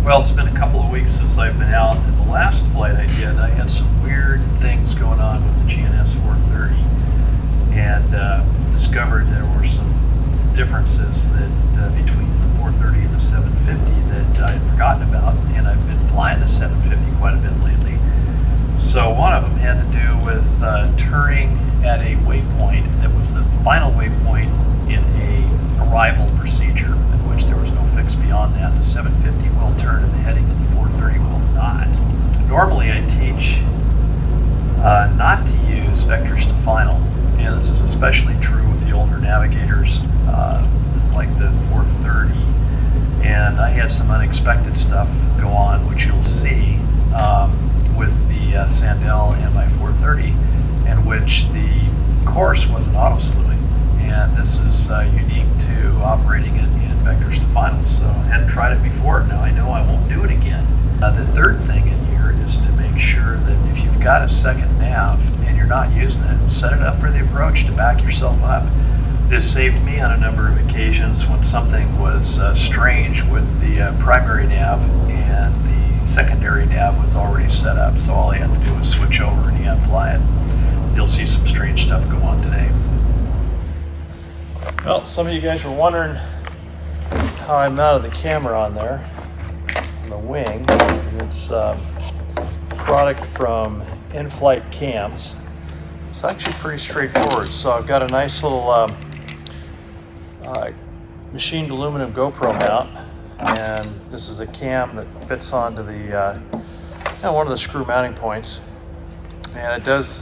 Well, it's been a couple of weeks since I've been out, and the last flight I did, I had some weird things going on with the GNS 430, and discovered there were some differences that between the 430 and the 750 that I had forgotten about, and I've been flying the 750 quite a bit lately. So one of them had to do with turning at a waypoint that was the final waypoint in a arrival procedure, in which there was no fix beyond that. The 750 will turn at the heading, and the 430 will not. Normally I teach not to use vectors to final, and this is especially true with the older navigators like the 430, and I had some unexpected stuff go on, which you'll see with the Sandell and my 430, in which the course wasn't auto-slewing, and this is unique to operating it in vectors to finals. So I hadn't tried it before, now I know I won't do it again. The third thing in here is to make sure that if you've got a second nav and you're not using it, set it up for the approach to back yourself up. This saved me on a number of occasions when something was strange with the primary nav and the secondary nav was already set up, so all I had to do was switch over and fly it. You'll see some strange stuff go on today. Well, some of you guys were wondering how I mounted the camera on there, on the wing. It's a product from Nflightcam. It's actually pretty straightforward. So I've got a nice little machined aluminum GoPro mount, and this is a cam that fits onto the one of the screw mounting points, and it does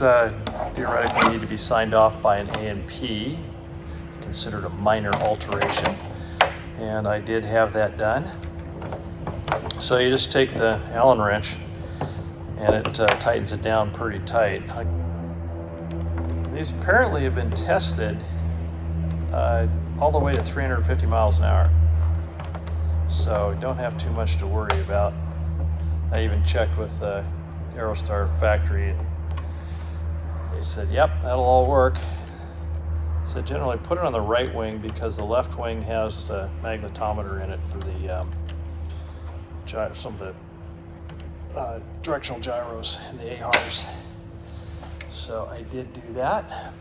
theoretically need to be signed off by an A&P, considered a minor alteration, and I did have that done. So you just take the Allen wrench and it tightens it down pretty tight. These apparently have been tested all the way to 350 miles an hour, so don't have too much to worry about. I even checked with the Aerostar factory, and they said, yep, that'll all work. So generally put it on the right wing, because the left wing has a magnetometer in it for the some of the directional gyros and the AHRs. So I did do that.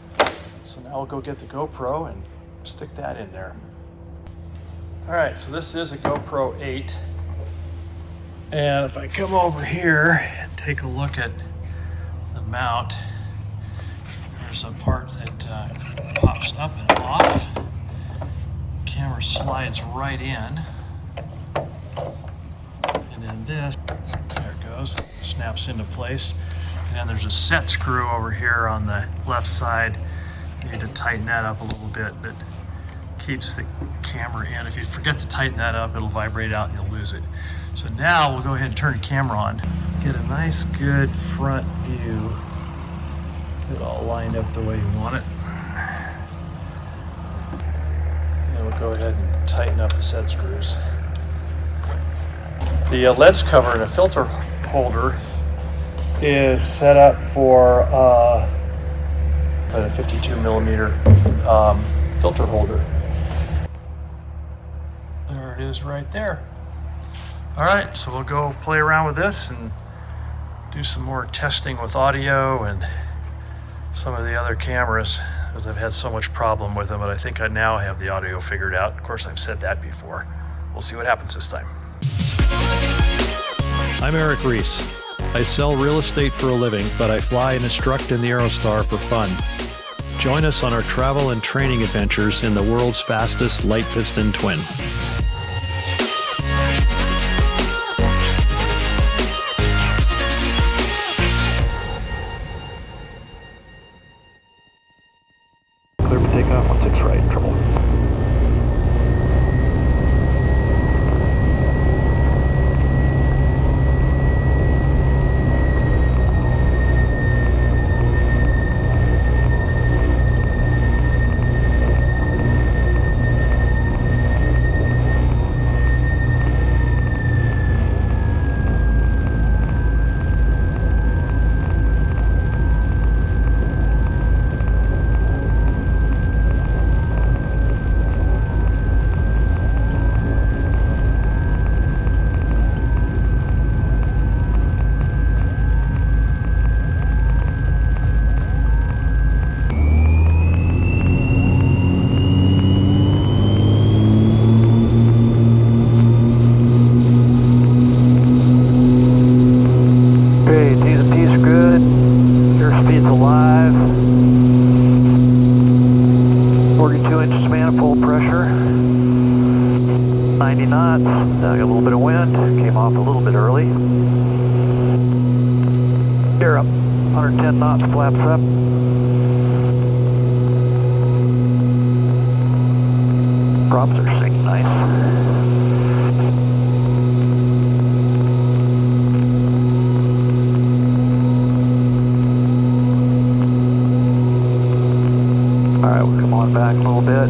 So now I'll go get the GoPro and stick that in there. All right, so this is a GoPro 8. And if I come over here and take a look at the mount, there's a part that pops up and off. Camera slides right in. And then this, there it goes, snaps into place. And then there's a set screw over here on the left side. You need to tighten that up a little bit, but keeps the camera in. If you forget to tighten that up, it'll vibrate out and you'll lose it. So now we'll go ahead and turn the camera on. Get a nice good front view. Get it all lined up the way you want it. And we'll go ahead and tighten up the set screws. The lens cover and a filter holder is set up for a 52 millimeter filter holder. There it is right there. All right, so we'll go play around with this and do some more testing with audio and some of the other cameras, as I've had so much problem with them, but I think I now have the audio figured out. Of course, I've said that before. We'll see what happens this time. I'm Eric Reese. I sell real estate for a living, but I fly and instruct in the Aerostar for fun. Join us on our travel and training adventures in the world's fastest light piston twin. Clear for takeoff, 16 right, trouble. got a little bit of wind, came off a little bit early. Gear up, 110 knots, flaps up. Props are synced nice. Alright, we'll come on back a little bit.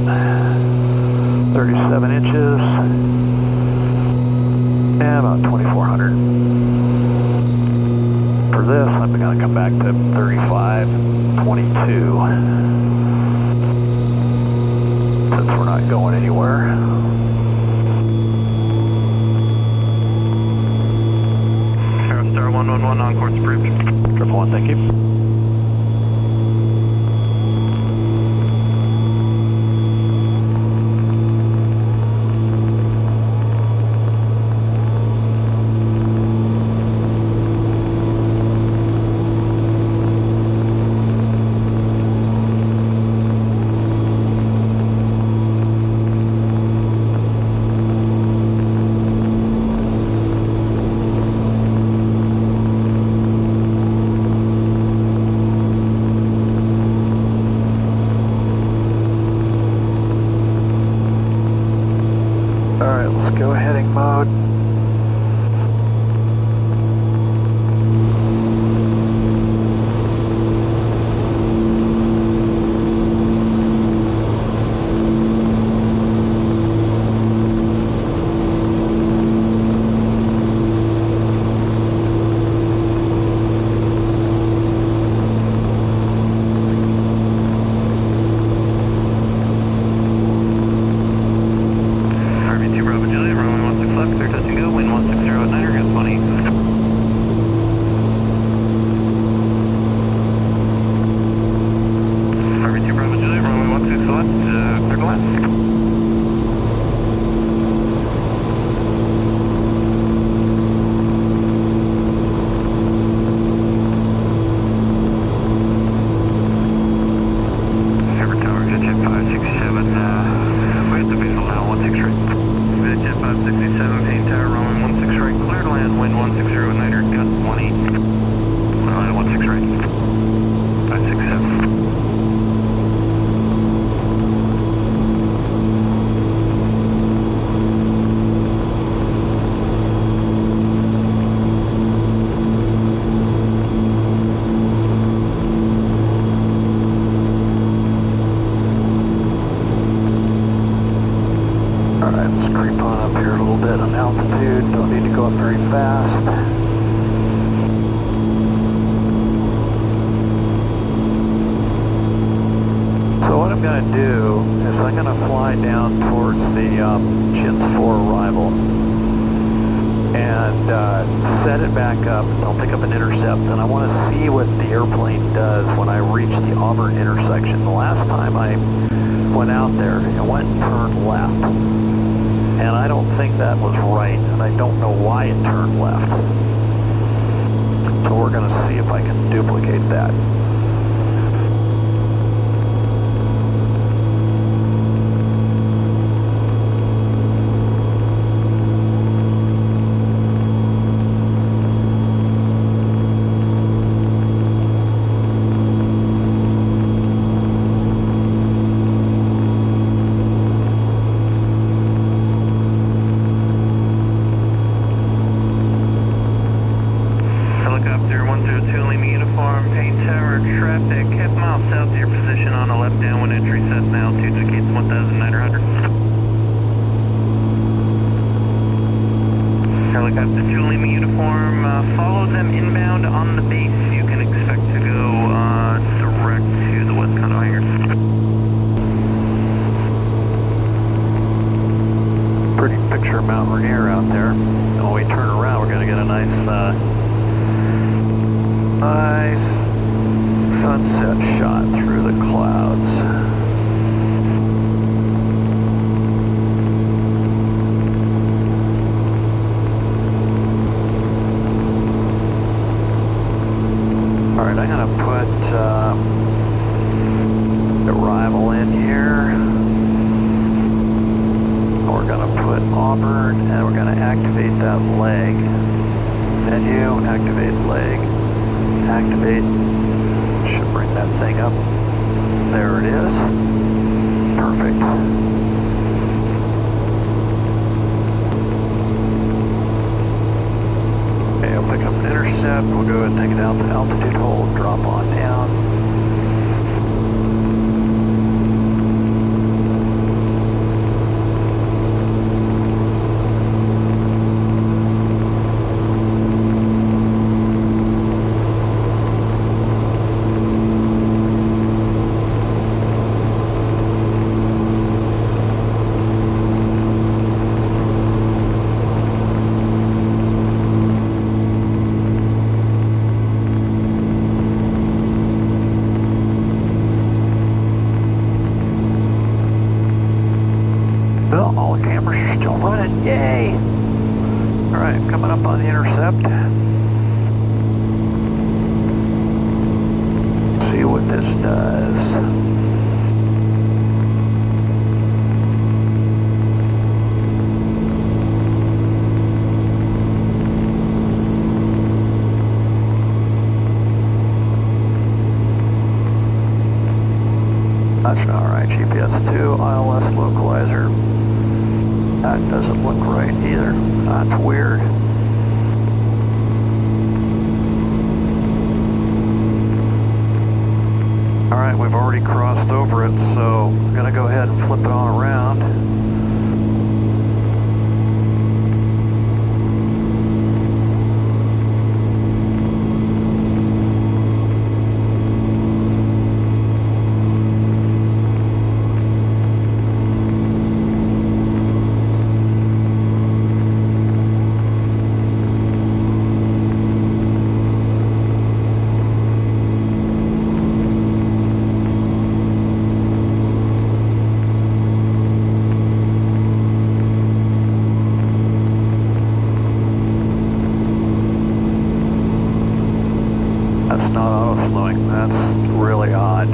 37 inches. And about 2,400. For this, I'm going to come back to 35, 22. Since we're not going anywhere. Aerostar 111 on course approved. 111, thank you. Alright, let's go heading mode. Alright, let's creep on up here a little bit on altitude. Don't need to go up very fast. So what I'm going to do is I'm going to fly down towards the Chins 4 arrival and set it back up. I'll pick up an intercept, and I want to see what the airplane does when I reach the Auburn intersection. The last time I went out there, it went and turned left. And I don't think that was right, and I don't know why it turned left. So we're going to see if I can duplicate that. Helicopter 102 Lima uniform, paint tower, traffic, half mile south of your position on a left downwind entry, set and altitude indicates 1,900. Helicopter 2 Lima uniform, follow them inbound on the base. You can expect to go direct to the west condo hangar. Pretty picture Mount Rainier out there. And when we turn around, we're going to get a nice sunset shot through the clouds. Alright, I'm going to put the arrival in here. We're going to put Auburn, and we're going to activate that leg. Menu, activate leg. Activate. Should bring that thing up. There it is. Perfect. Okay, I'll pick up an intercept. We'll go ahead and take it out to altitude hold, drop on down. Well, all the cameras are still running. Yay! Alright, coming up on the intercept. See what this does. That's not right. GPS 2, ILS localizer. That doesn't look right either. That's weird. Alright, we've already crossed over it, so I'm going to go ahead and flip it on around. That's not auto-slowing. That's really odd.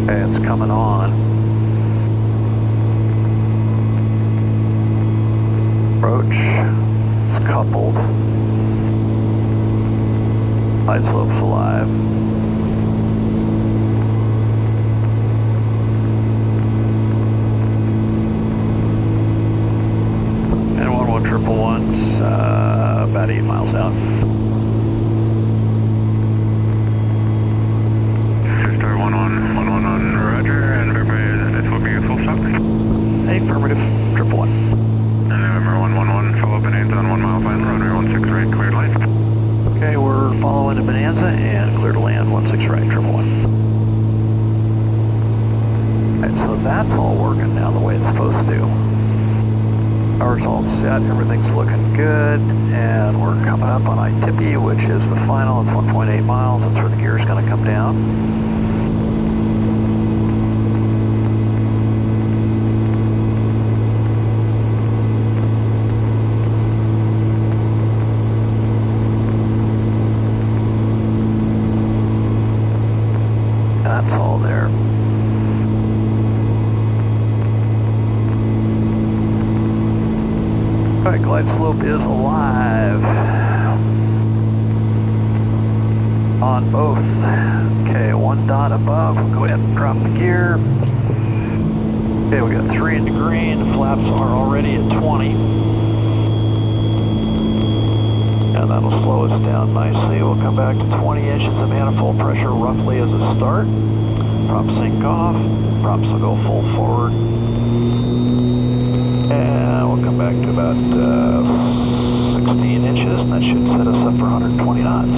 Okay, it's coming on. Approach. It's coupled. Side slope's alive. Triple one's about 8 miles out. Star 1111 on Roger, and verify that this will be a full stop. Affirmative, triple one. And November 111, follow Bonanza on 1 mile final, runway 16 right, cleared line. Okay, we're following the Bonanza and clear to land 16 right, triple one. Alright, so that's all working now the way it's supposed to. Power's all set, everything's looking good, and we're coming up on ITIPI, which is the final. It's 1.8 miles. That's where the gear's going to come down. That's all there. Alright, glide slope is alive on both. Okay, one dot above. We'll go ahead and drop the gear. Okay, we got 3 into green. The flaps are already at 20. And that'll slow us down nicely. We'll come back to 20 inches of manifold pressure roughly as a start. Prop sync off. Props will go full forward. And we'll come back to about 16 inches, and that should set us up for 120 knots.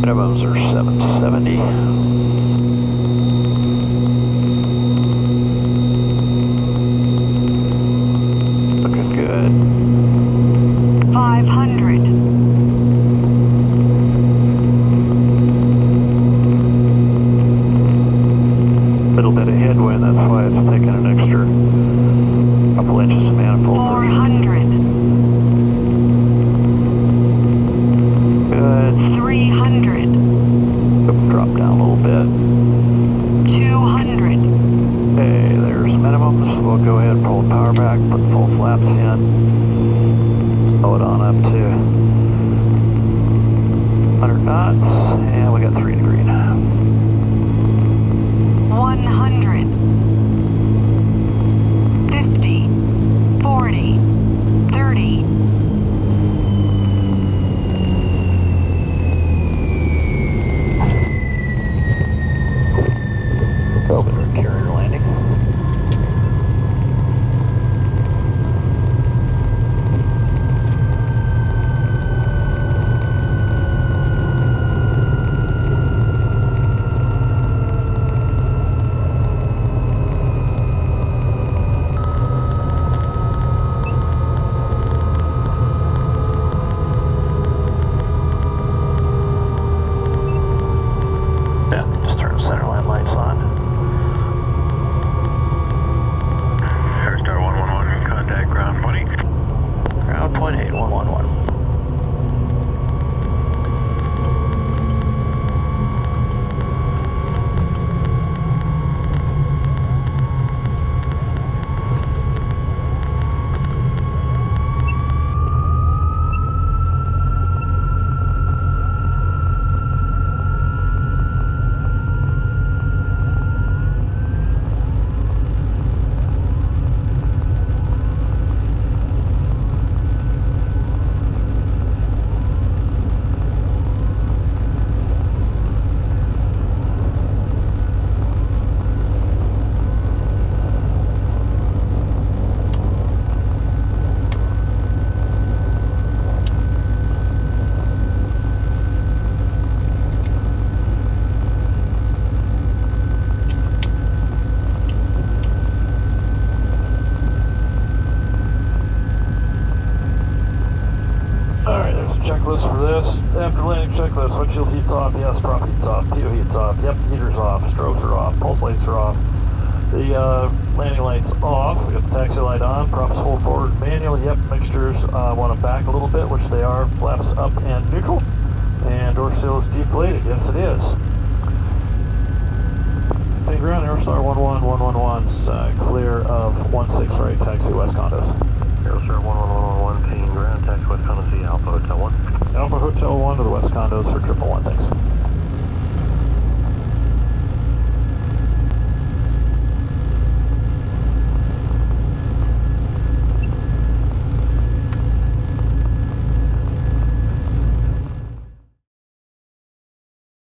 Minimums are 770. Looking good. 500. Little bit of headwind, that's why it's taking an extra couple inches of manifold pressure. 400. Good. 300. 100. Drop down a little bit. 200. Okay, there's minimums. We'll go ahead and pull the power back, put full flaps in. Blow it on up to 100 knots, and we got 3 to green. 100. 50. 40. 30. Open our carrier landing. Yeah, just turn the center line lights on. Aerostar 111, contact ground 20. Ground point 8111. Alright, there's a checklist for this. After landing checklist, windshield heat's off, yes, prop heat's off, PO heat's off, yep, heater's off, strobes are off, pulse lights are off. The landing light's off, we got the taxi light on, props full forward manual, yep, mixtures want to back a little bit, which they are, flaps up and neutral. And door seal is deflated, yes it is. Hey, ground, Aerostar 11111's clear of 16 right, taxi west condos. Aerostar 11111, team ground, taxi west condos, Alpha Hotel 1. Alpha Hotel 1 to the west condos for 111, thanks.